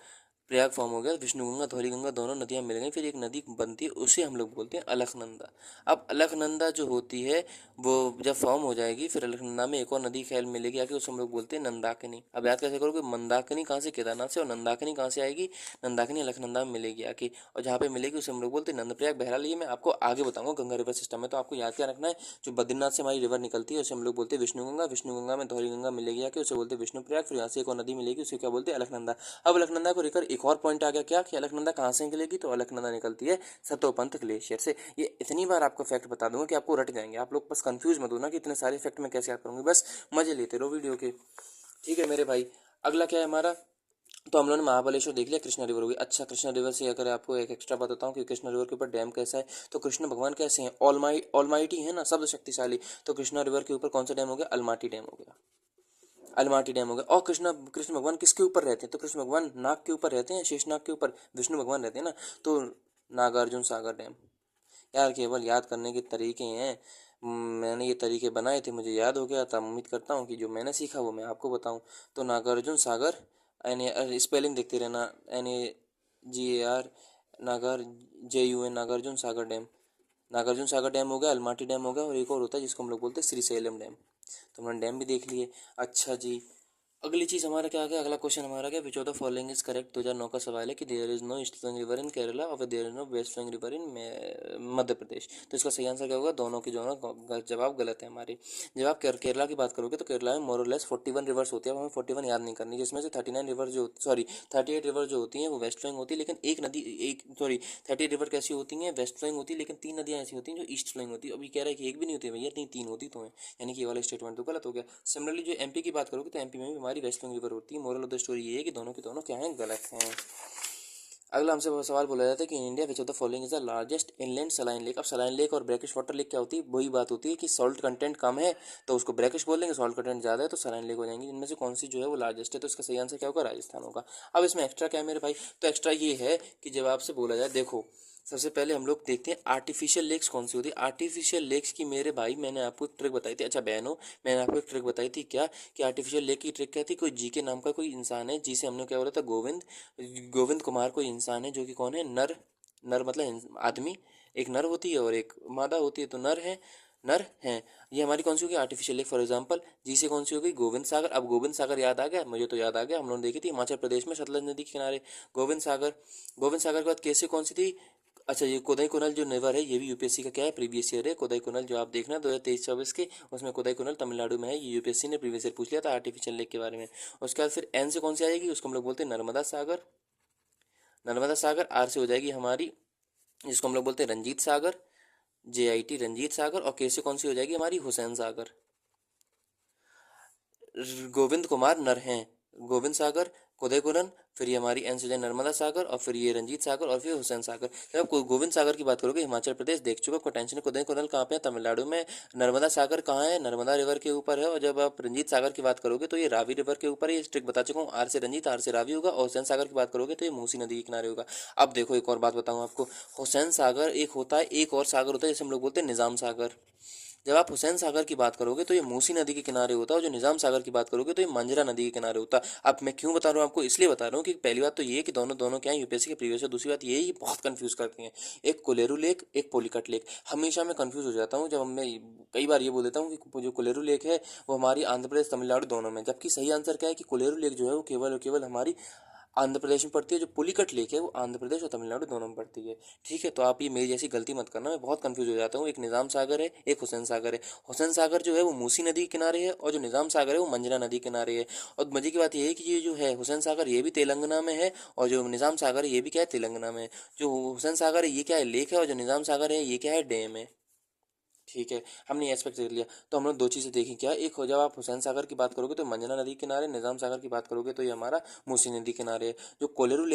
प्रयाग फॉर्म हो गया, विष्णु गंगा धौली गंगा दोनों नदियाँ मिल गई, फिर एक नदी बनती है, उसे हम लोग बोलते हैं अलकनंदा। अब अलकनंदा जो होती है वो जब फॉर्म हो जाएगी, फिर अलकनंदा में एक और नदी ख्याल मिलेगी आके, उसे हम लोग बोलते हैं नंदाकिनी। अब याद कैसे करोगे, मंदाकिनी कहाँ से, केदारनाथ से, और नंदाकिनी कहाँ से आएगी, नंदाकिनी अलकनंदा में मिलेगी आके, और जहाँ पे मिलेगी उसे हम लोग बोलते हैं नंदप्रयाग। बहरहाल ये मैं आपको आगे बताऊंगा, गंगा रिवर सिस्टम में। तो आपको याद क्या रखना है, जो बद्रीनाथ से हमारी रिवर निकलती है उसे हम लोग बोलते हैं विष्णु गंगा, विष्णु गंगा में धौली गंगा मिलेगी आके, उसे बोलते हैं विष्णु प्रयाग। फिर यहाँ से एक और नदी मिलेगी, उसे क्या बोलते हैं, अलकनंदा। अब अलकनंदा को लेकर एक और पॉइंट आ गया, क्या कि अलकनंदा कहाँ से निकलेगी, तो अलकनंदा निकलती है सतोपंथ ग्लेशियर से। ये इतनी बार आपको फैक्ट बता दूंगा कि आपको रट जाएंगे, आप लोग बस कंफ्यूज मत होना कि इतने सारे फैक्ट मैं कैसे याद करूंगी, बस मजे लेते रहो वीडियो के। ठीक है मेरे भाई। अगला क्या है हमारा, तो हम लोगों ने महाबलेश्वर देख लिया, कृष्णा रिवर हो गई। अच्छा, कृष्णा रिवर से अगर आपको एक एक्स्ट्रा बात बताऊं कि कृष्णा रिवर के ऊपर डैम कैसा है, तो कृष्ण भगवान कैसे हैं, ऑलमाइटी है ना, शब्द शक्तिशाली। तो कृष्णा रिवर के ऊपर कौन सा डैम हो गया, अलमाटी डैम हो गया। अलमाटी डैम हो गया। और कृष्ण भगवान किसके ऊपर रहते हैं? तो कृष्ण भगवान नाग के ऊपर रहते हैं, शेष नाग के ऊपर विष्णु भगवान रहते हैं ना, तो नागार्जुन सागर डैम। यार केवल याद करने के तरीके हैं, मैंने ये तरीके बनाए थे, मुझे याद हो गया था। उम्मीद करता हूँ कि जो मैंने सीखा वो मैं आपको बताऊँ। तो नागार्जुन सागर, स्पेलिंग देखते रहना, NAGAR, नागर JUN, Nagarjuna Sagar dam. Nagarjuna Sagar dam हो गया, अलमाटी डैम हो गया, और एक और होता है जिसको हम लोग बोलते हैं श्रीशैलम डैम। तो हमने डैम भी देख लिए। अच्छा जी, अगली चीज़ हमारा क्या आ गया, अगला क्वेश्चन हमारा क्या, which of the following is correct. 2009 का सवाल है कि there is no east flowing river in Kerala और there is no west flowing river in Madhya Pradesh. तो इसका सही आंसर क्या होगा? दोनों की दोनों जवाब गलत है हमारे। जब आप केरला की बात करोगे तो केरला में मोर और लेस 41 रिवर्स होती है। अब हमें 41 याद नहीं करनी, जिसमें से 39 रिवर जो, सॉरी 38 रिवर जो होती हैं वो वेस्ट फ्लोइंग होती है, लेकिन एक नदी, एक सॉरी 38 रिवर कैसी होती हैं? वेस्ट फ्लोइंग होती है, लेकिन 3 नदियाँ ऐसी होती हैं जो ईस्ट फ्लोइंग होती है। अभी कह रहा है कि एक भी नहीं होती है भैया, तीन होती तो हैं, यानी कि ये वाला स्टेटमेंट तो गलत हो गया। सिमिलरली जो MP की बात करोगे तो MP में भी हमारी वेस्ट फ्लोइंग रिवर होती है। मोरल ऑफ द स्टोरी ये है कि दोनों के दोनों क्या हैं? गलत हैं। अगला हमसे सवाल बोला जाता है कि in India which of the following is the largest inland saline lake. अब सलाइन लेक और ब्रैकिश वाटर लेक क्या होती है? वही बात होती है कि सॉल्ट कंटेंट कम है तो उसको ब्रैकिश बोल देंगे, सॉल्ट कंटेंट ज़्यादा है तो सलाइन लेक हो जाएंगी। इनमें से कौन सी जो है वो लार्जेस्ट है? तो इसका सही आंसर क्या होगा? राजस्थान होगा। अब इसमें एक्स्ट्रा क्या है मेरे भाई? तो एक्स्ट्रा ये है कि जब आपसे बोला जाए, देखो सबसे पहले हम लोग देखते हैं आर्टिफिशियल लेक्स कौन सी होती है। आर्टिफिशियल लेक्स की मेरे भाई मैंने आपको एक ट्रिक बताई थी, अच्छा बहनों मैंने आपको एक ट्रिक बताई थी क्या, कि आर्टिफिशियल लेक की ट्रिक क्या थी? कोई GK नाम का कोई इंसान है, जिसे हमने क्या बोला था? गोविंद, गोविंद कुमार कोई इंसान है जो कि कौन है? नर, नर मतलब आदमी, एक नर होती है और एक मादा होती है, तो नर है, नर हैं। ये हमारी कौन सी होगी? Artificial lake. फॉर एग्जांपल जी से कौन सी हो गई? गोविंद सागर। अब गोविंद सागर याद आ गया मुझे, तो याद आ गया, हम लोगों ने देखी थी हिमाचल प्रदेश में सतलज नदी के किनारे गोविंद सागर। गोविंद सागर के बाद कैसे कौन सी थी? अच्छा ये कोदाई कुनल जो रिवर है, ये भी UPSC का क्या है? प्रीवियस ईयर है। कोदाई कुनल जो आप देखना 2023-24 के, उसमें कोदाई कुनल तमिलनाडु में है। ये UPSC ने प्रीवियस ईयर पूछ लिया था आर्टिफिशियल लेक के बारे में। उसके बाद फिर N से कौन सी आएगी? उसको हम लोग बोलते हैं नर्मदा सागर। नर्मदा सागर। R से हो जाएगी हमारी, जिसको हम लोग बोलते हैं रंजीत सागर, JIT रंजीत सागर। और K से कौन सी हो जाएगी हमारी? हुसैन सागर। गोविंद कुमार नर हैं, गोविंद सागर, कोदई कुरन, फिर ये हमारी एन से जाए नर्मदा सागर, और फिर ये रंजीत सागर, और फिर हुसैन सागर। जब आप गोविंद सागर की बात करोगे हिमाचल प्रदेश देख चुका, कोई टेंशन। कोदई कुरन कहाँ पे है? तमिलनाडु में। नर्मदा सागर कहाँ है? नर्मदा रिवर के ऊपर है। और जब आप रंजीत सागर की बात करोगे तो ये रावी रिवर के ऊपर है। ये ट्रिक बता चुका हूँ। R से रंजीत, R से रावी होगा। और हुसैन सागर की बात करोगे तो ये मूसी नदी के किनारे होगा। अब देखो एक और बात बताऊँ आपको, हुसैन सागर एक होता है, एक और सागर होता है जैसे हम लोग बोलते हैं निज़ाम सागर। जब आप हुसैन सागर की बात करोगे तो ये मूसी नदी के किनारे होता है, और जो निज़ाम सागर की बात करोगे तो ये मंजरा नदी के किनारे होता है। अब मैं क्यों बता रहा हूँ आपको? इसलिए बता रहा हूँ कि पहली बात तो ये है कि दोनों दोनों क्या है? UPSC के प्रीवियस है। दूसरी बात ये बहुत कंफ्यूज करती हैं, एक कोलेरू लेक, एक पोलिकट लेक। हमेशा मैं कंफ्यूज हो जाता हूँ जब मैं कई बार ये बोल देता हूँ कि जो कोलेरू लेक है वो हमारी आंध्र प्रदेश तमिलनाडु दोनों में, जबकि सही आंसर क्या है कि कोलेरू लेक जो है वो केवल और केवल हमारी आंध्र प्रदेश में पड़ती है। जो पुलिकट लेक है वो आंध्र प्रदेश और तमिलनाडु दोनों में पड़ती है। ठीक है, तो आप ये मेरी जैसी गलती मत करना, मैं बहुत कंफ्यूज हो जाता हूँ। एक निज़ाम सागर है, एक हुसैन सागर है। हुसैन सागर जो है वो मूसी नदी के किनारे है, और जो निज़ाम सागर है वो मंजरा नदी के किनारे है। और मजे की बात ये है कि ये जो है हुसैन सागर ये भी तेलंगाना में है, और जो निज़ाम सागर है ये भी क्या है? तेलंगाना में है। जो हुसैन सागर है ये क्या है? लेक है। और जो निज़ाम सागर है ये क्या है? डैम है। ठीक है, हमने एस्पेक्ट देख लिया। तो हम लोग दो चीज़ें देखी क्या, एक हो जब आप हुसैन सागर की बात करोगे तो मंजना नदी किनारे, निज़ाम सागर की बात करोगे तो ये हमारा मूसी नदी किनारे है। जो कोलेरू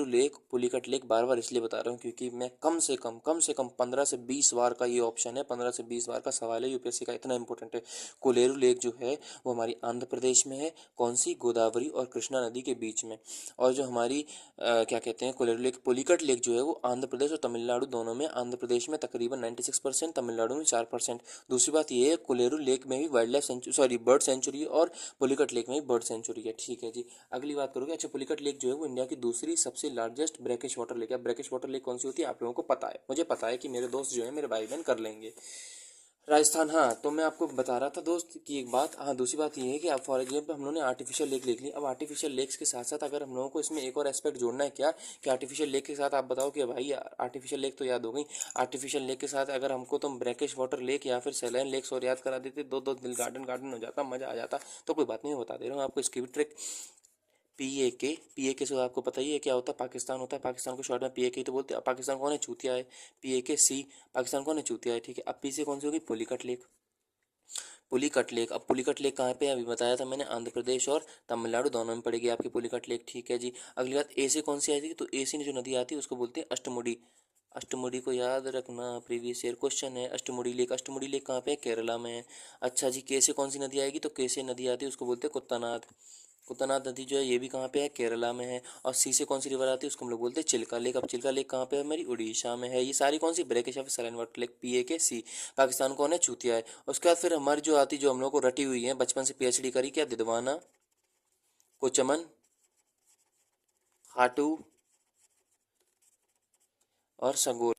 लेक पुलिकट लेक बार बार इसलिए बता रहा हूँ क्योंकि मैं कम से कम 15 से 20 बार का ये ऑप्शन है, 15 से 20 बार का सवाल है UPSC का, इतना इंपॉर्टेंट है। कोलेरू लेक जो है वो हमारी आंध्र प्रदेश में है, कौन सी? गोदावरी और कृष्णा नदी के बीच में। और जो हमारी क्या कहते हैं कोलेरू लेक पुलिकट लेक जो है वो आंध्र प्रदेश और तमिलनाडु दोनों में, आंध्र प्रदेश में तकरीबन 96%, तमिलनाडु में 4%। दूसरी बात ये है कोलेरू लेक में भी wild life sanctuary, sorry bird sanctuary है, और पुलिकट लेक में भी बर्ड सेंचुरी है। ठीक है जी, अगली बात करोगे। अच्छा पुलिकट लेक जो है वो इंडिया की दूसरी सबसे लार्जेस्ट ब्रैकिश वाटर लेक है। ब्रैकिश वाटर लेक कौन सी होती है आप लोगों को पता है, मुझे पता है कि मेरे दोस्त जो है मेरे भाई बहन कर लेंगे। राजस्थान, हाँ तो मैं आपको बता रहा था दोस्त की एक बात। हाँ दूसरी बात ये है कि आप फॉर एग्जाम्पल हम लोगों ने आर्टिफिशियल लेक लिख ली। अब आर्टिफिशियल लेक्स के साथ साथ अगर हम लोगों को इसमें एक और एस्पेक्ट जोड़ना है क्या, कि आर्टिफिशियल लेक के साथ आप बताओ कि भाई आर्टिफिशियल लेक तो याद हो गई, आर्टिफिशियल लेक के साथ अगर हमको तुम ब्रैकिश वाटर लेक या फिर सैलाइन लेक्स और याद करा देते, दो दो दिल गार्डन गार्डन हो जाता, मज़ा आ जाता। तो कोई बात नहीं, मैं बता दे रहा हूँ आपको इसकी भी ट्रिक। PAK से आपको पता ही है क्या होता है? पाकिस्तान होता है। पाकिस्तान को शॉर्ट में PAK तो बोलते हैं। अब पाकिस्तान कौन है? चूतिया है। PAKC, पाकिस्तान कौन है? चूतिया है। ठीक है, अब P से कौन सी होगी? पुलिकट लेक। पुलिकट लेक, अब पुलिकट लेक कहाँ पे है? अभी बताया था मैंने, आंध्र प्रदेश और तमिलनाडु दोनों में पड़ेगी आपकी पुलिकट लेक। ठीक है जी, अगली बात A से कौन सी आएगी? तो A से जो नदी आती है उसको बोलते हैं अष्टमुडी। अष्टमुडी को याद रखना, प्रीवियस ईयर क्वेश्चन है। अष्टमुडी लेक, अष्टमुडी लेक कहाँ पे है? केरला में है। अच्छा जी, के से कौन सी नदी आएगी? तो के से नदी आती है उसको बोलते हैं कुत्तानाद। कुत्तानाद नदी जो है ये भी कहाँ पे है? केरला में है। और सी से कौन सी रिवर आती है? उसको हम लोग बोलते हैं चिल्का लेक। अब चिल्का लेक कहाँ पे है? हमारी उड़ीसा में है। ये सारी कौन सी? ब्रैकिश या फिर saline water lake, PAKC। Pakistan कौन है? चूतिया है। उसके बाद फिर हमारी जो आती, जो हम लोग को रटी हुई है बचपन से, PhD करी, क्या? दिदवाना, कोचमन, खाटू और संगोल।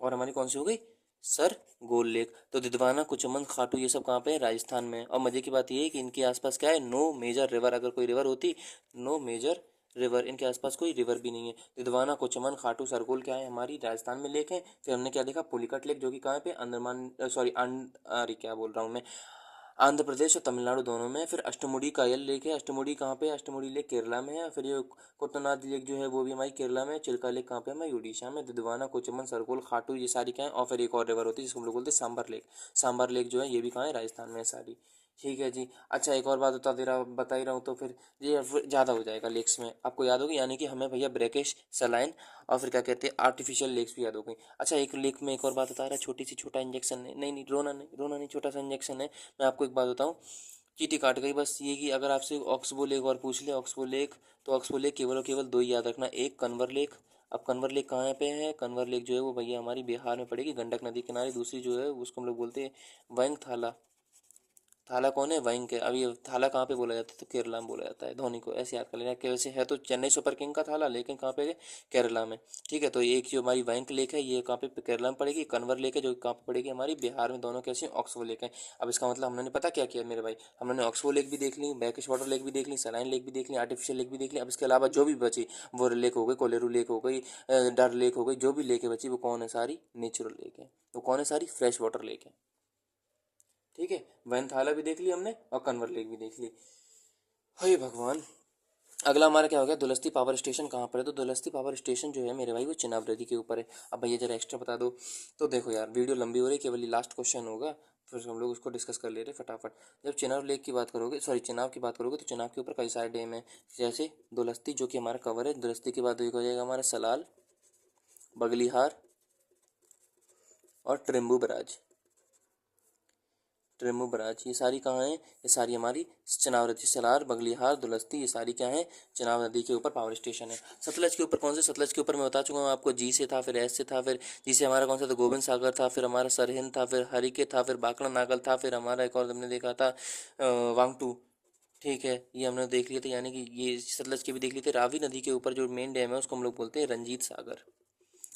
और हमारी कौन सी हो गई? सर गोल लेक। तो दिदवाना, कुचमन, खाटू ये सब कहाँ पे है? राजस्थान में। और मजे की बात ये है कि इनके आसपास क्या है? No major river. अगर कोई रिवर होती, नो मेजर रिवर, इनके आसपास कोई रिवर भी नहीं है। दिदवाना, कुचमन, खाटू, सरगोल क्या है? हमारी राजस्थान में लेक है। फिर हमने क्या देखा? पुलिकट लेक, जो कि कहाँ पे? अंडमान, सॉरी, अरे क्या बोल रहा हूँ मैं, आंध्र प्रदेश और तमिलनाडु दोनों में। फिर अष्टमुडी कायल लेक है। अष्टमुडी कहाँ पे है? अष्टमुडी लेक केरला में है। फिर ये कोतनाद लेक जो है वो भी हमारी केरला में। चिल्का लेक कहाँ पे है? हमारी उड़ीसा में। दिदवाना, कोचमन, सरगोल, खाटू ये सारी क्या है? और फिर एक और रिवर होती है जिसको हम लोग बोलते हैं सांबर लेक। सांबर लेक जो है ये भी कहाँ है? राजस्थान में है सारी। ठीक है जी। अच्छा, एक और बात बता ही रहा हूँ तो फिर ये ज़्यादा हो जाएगा लेक्स में, आपको याद होगी, यानी कि हमें भैया ब्रैकिश, सलाइन और फिर क्या कहते हैं आर्टिफिशियल लेक्स भी याद हो गई। अच्छा, एक लेक में एक और बात बता रहा है, छोटी सी, छोटा इंजेक्शन है, नहीं नहीं रोना नहीं, रोना नहीं, छोटा सा इंजेक्शन है। मैं आपको एक बात बताऊँ, चीटी काट गई बस ये कि अगर आपसे ऑक्सबो लेक और पूछ ले, ऑक्सबो लेक, तो ऑक्सबो लेक केवल और केवल दो ही याद रखना, एक कन्वर लेक। अब कन्वर लेक कहाँ पे है? कन्वर लेक जो है वो भैया हमारी बिहार में पड़ेगी, गंडक नदी के किनारे। दूसरी जो है उसको हम लोग बोलते हैं वैंग थाला। थाला कौन है? वहीं के। अब ये थाला कहाँ पे बोला जाता है? तो केरला में बोला जाता है। धोनी को ऐसे याद कर लेना कि वैसे है तो चेन्नई सुपर किंग का थाला, लेकिन कहाँ पे है? केरला में। ठीक है, तो ये एक जो हमारी वैंक लेक है ये कहाँ पे? केरला में पड़ेगी। कन्वर लेक है जो कहाँ पे पड़ेगी? हमारी बिहार में। दोनों कैसी? ऑक्सबो लेक है। अब इसका मतलब हमने पता क्या किया मेरे भाई, हमने ऑक्सबो लेक भी देख ली, बैकिश वाटर लेक भी देख ली, सलाइन लेक भी देख ली, आर्टिफिशियल लेक भी देख ली। अब इसके अलावा जो भी बची वो लेक हो गई, कोलेरू लेक हो गई, डर लेक हो गई, जो भी लेक है बची वो कौन है? सारी नेचुरल लेक है। वो कौन है? सारी फ्रेश वाटर लेक है। ठीक है, वैनथाला भी देख ली हमने और कन्वर लेक भी देख ली। हे भगवान। अगला हमारा क्या हो गया? दुलस्ती पावर स्टेशन कहाँ पर है? तो दुलस्ती पावर स्टेशन जो है मेरे भाई वो चिनाब नदी के ऊपर है। अब भैया जरा एक्स्ट्रा बता दो। तो देखो यार, वीडियो लंबी हो रही है, केवल ये लास्ट क्वेश्चन होगा, फिर हम लोग उसको डिस्कस कर ले रहे फटाफट। जब चिनाब लेक की बात करोगे, सॉरी चिनाब की बात करोगे, तो चिनाब के ऊपर कई सारे डैम है, जैसे दुलस्ती जो कि हमारा कवर है। दुलस्ती के बाद एक हो जाएगा हमारा सलाल, बगलिहार और ट्रिम्बू बराज। ट्रिम्बू बराज ये सारी कहाँ हैं? ये सारी हमारी चिनाब नदी, सलार, बगलिहार, दुलस्ती, ये सारी क्या है? चिनाब नदी के ऊपर पावर स्टेशन है। सतलज के ऊपर कौन से? सतलज के ऊपर मैं बता चुका हूँ आपको, जी से था, फिर एस से था, फिर जी से हमारा कौन सा था? गोविंद सागर था, फिर हमारा सरहिंद था, फिर हरिके था, फिर बाकड़ा नागल था, फिर हमारा एक और हमने देखा था वांगटू। ठीक है, ये हमने देख लिया था, यानी कि ये सतलज के भी देख लिए थे। रावी नदी के ऊपर जो मेन डैम है उसको हम लोग बोलते हैं रंजीत सागर।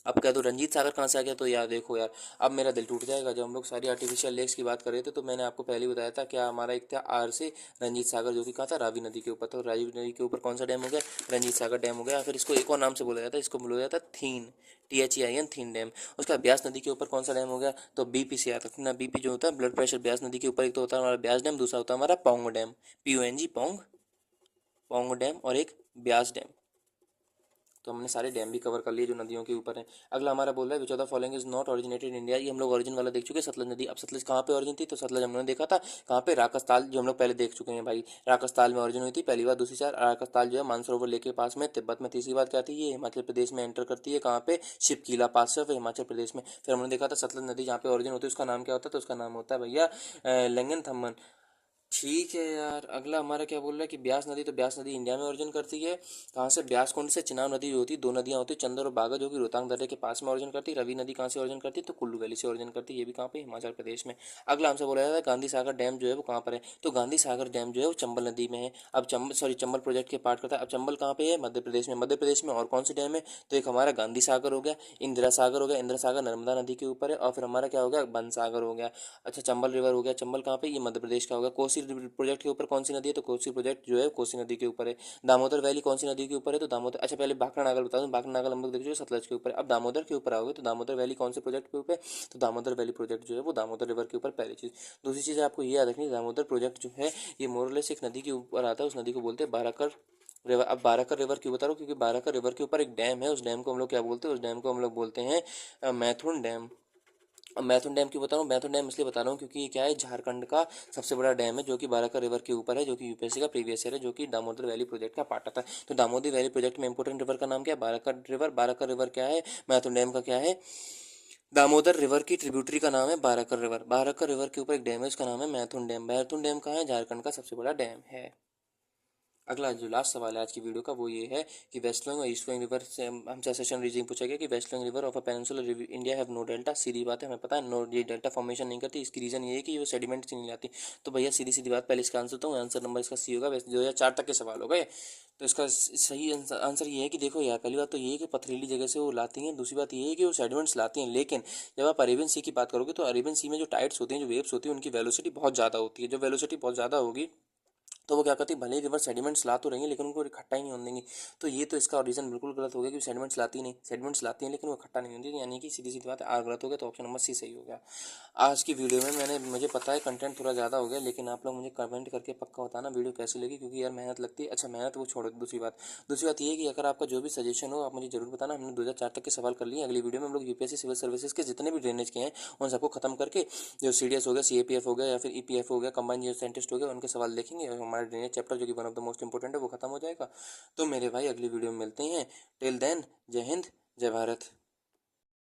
अब क्या, तो रंजीत सागर कहाँ से आ गया? तो यार देखो यार, अब मेरा दिल टूट जाएगा। जब हम लोग सारी आर्टिफिशियल लेक्स की बात कर रहे थे तो मैंने आपको पहले ही बताया था क्या, हमारा एक था आर से रंजीत सागर, जो कि कहाँ था? रावी नदी के ऊपर। तो रावी नदी के ऊपर कौन सा डैम हो गया? रंजीत सागर डैम हो गया। फिर इसको एक और नाम से बोला जाता है, इसको बोला जाता है थीन, THEIN, थीन डैम। उसका ब्यास नदी के ऊपर कौन सा डैम हो गया? तो BP से याद रखना, BP जो होता है ब्लड प्रेशर, ब्यास नदी के ऊपर एक तो होता है हमारा ब्यास डैम, दूसरा होता है हमारा Pong dam, PONG, Pong, Pong dam, और एक ब्यास डैम। तो हमने सारे डैम भी कवर कर लिए जो नदियों के ऊपर है। अगला हमारा बोल रहा है विच of the following is not originated in India. ये हम लोग ओरिजिन वाला देख चुके हैं, सतलज नदी। अब सतलज कहाँ पे ओरिजिन थी? तो सतलज हमने देखा था कहाँ पे? राकसताल, जो हम लोग पहले देख चुके हैं भाई। राकसताल में ओरिजिन हुई थी पहली बार। दूसरी चार, राकसताल जो है मानसरोवर लेक के पास में तिब्बत में। तीसरी बात क्या थी? ये हिमाचल प्रदेश में एंटर करती है, कहाँ पे? शिपकीला पास से, फिर हिमाचल प्रदेश में। फिर हमने देखा था सतलज नदी जहाँ पे ओरिजिन होती है उसका नाम क्या होता है? तो उसका नाम होता है भैया लंगन थम्मन। ठीक है यार, अगला हमारा क्या बोल रहा है कि ब्यास नदी, तो ब्यास नदी इंडिया में ओरिजिन करती है। कहाँ से? ब्यास कुंड से। चिनाब नदी जो होती है, दो नदियाँ होती है, चंदर और बागा, जो कि रोहतांग दर्रे के पास में ओरिजिन करती है। रवि नदी कहाँ से ओरिजिन करती है? तो कुल्लू वैली से ओरिजिन करती है, ये भी कहाँ पे? हिमाचल प्रदेश में। अगला हमसे बोला जाता है गांधी सागर डैम जो है वो कहाँ पर है? तो गांधी सागर डैम जो है वो चंबल नदी में है। अब चंबल प्रोजेक्ट के पार्ट करता है। अब चंबल कहाँ पे है? मध्य प्रदेश में। मध्य प्रदेश में और कौन सी डैम है? तो एक हमारा गांधी सागर हो गया, इंदिरा सागर हो गया, इंदिरा सागर नर्मदा नदी के ऊपर है, और फिर हमारा क्या हो गया? बन सागर हो गया। अच्छा, चंबल रिवर हो गया, चंबल कहाँ पे? ये मध्य प्रदेश का होगा। कोसी प्रोजेक्ट के ऊपर कौन सी नदी है? तो कोसी प्रोजेक्ट जो है कोसी नदी के ऊपर है। दामोदर वैली कौन सी नदी के ऊपर है? तो दामोदर। अच्छा, पहले भाखड़ा नागल बता दूं, भाखड़ा नागल हम लोग देख चुके सतलज के ऊपर है। अब दामोदर के ऊपर आओगे तो दामोदर वैली कौन से प्रोजेक्ट के ऊपर है? तो दामोदर वैली प्रोजेक्ट जो है वो दामोदर रिवर के ऊपर, पहली चीज़। दूसरी चीज़ आपको ये याद रखनी, दामोदर प्रोजेक्ट जो है ये मोरलेस एक नदी के ऊपर आता है, उस नदी को बोलते हैं बाराकर रिवर। अब बाराकर रिवर क्यों बता रहा हूँ? क्योंकि बाराकर रिवर के ऊपर एक डैम है, उस डैम को हम लोग क्या बोलते हैं? उस डैम को हम लोग बोलते हैं मैथुन डैम। अब मैथुन डैम क्यों बता रहा हूँ, मैथुन डैम इसलिए बता रहा हूँ क्योंकि ये क्या है, झारखंड का सबसे बड़ा डैम है जो कि बाराकर रिवर के ऊपर है, जो कि यूपीएससी का प्रीवियस ईयर है, जो कि दामोदर वैली प्रोजेक्ट का पार्ट आता है। तो दामोदर वैली प्रोजेक्ट में इंपोर्टेंट रिवर का नाम क्या है, बाराकर रिवर। बाराकर रिवर क्या है, मैथुन डैम का क्या है, दामोदर रिवर की ट्रिब्यूटरी का नाम है बाराकर रिवर। बाराकर रिवर के ऊपर एक डैम है, उसका नाम है मैथुन डैम। मैथुन डैम कहाँ है, झारखंड का सबसे बड़ा डैम है। अगला जो लास्ट सवाल है आज की वीडियो का वो ये है कि वेस्ट फ्लोइंग और ईस्ट फ्लोइंग रिवर से हमसे सेशन रीजनिंग पूछा गया कि west flowing river of a peninsular India have no delta. सीधी बात है, हमें पता है नो, ये डेल्टा फॉर्मेशन नहीं करती। इसकी रीजन ये है कि वो सेडिमेंट से नहीं लाती। तो भैया सीधी सीधी बात, पहले इसका आंसर तो आंसर नंबर इसका सी होगा। वैसे 2004 तक के सवाल हो गए। तो इसका सही आंसर ये है कि देखो यार, पहली बात तो ये है कि पथरीली जगह से वो लाती हैं, दूसरी बात ये है कि वो सेडिमेंट्स लाती हैं। लेकिन जब आप अरेबियन सी की बात करोगे तो अरेबियन सी में जो टाइड्स होती हैं, जो वेव्स होती हैं, उनकी वेलोसिटी बहुत ज़्यादा होती है। जो वेलोसिटी बहुत ज़्यादा होगी तो वो क्या करती है, भले ही रिवर सेडिमेंट्स ला तो रही है लेकिन उनको इकट्ठा ही नहीं होने देंगी। तो ये तो इसका रीजन बिल्कुल गलत हो गया कि सेडिमेंट्स लाती नहीं, सेडिमेंट्स लाती हैं लेकिन वो इकट्ठा नहीं होती, यानी कि सीधी सीधी बात है आर गलत हो गया। तो ऑप्शन नंबर सी सही हो गया। आज की वीडियो में मुझे पता है कंटेंट थोड़ा ज़्यादा हो गया, लेकिन आप लोग मुझे कमेंट करके पक्का बताना वीडियो कैसी लगी, क्योंकि यार मेहनत लगती है। अच्छा मेहनत वो छोड़ो, दूसरी बात ये है कि अगर आपका जो भी सजेशन हो आप मुझे जरूर बताना। हमने 2004 तक के सवाल कर लिए। अगली वीडियो में हम लोग यूपीएससी सिविल सर्विसेज के जितने भी ड्रेनेज के हैं उन सबको खत्म करके जो सीडीएस हो गया, सीएपीएफ हो गया या फिर ईपीएफ हो गया, कंबाइंड जियो साइंटिस्ट हो गया, उनके सवाल देखेंगे और हमारा ड्रेनेज चैप्टर जो कि one of the most important है वो खत्म हो जाएगा। तो मेरे भाई अगली वीडियो में मिलते हैं। टिल देन जय हिंद जय भारत।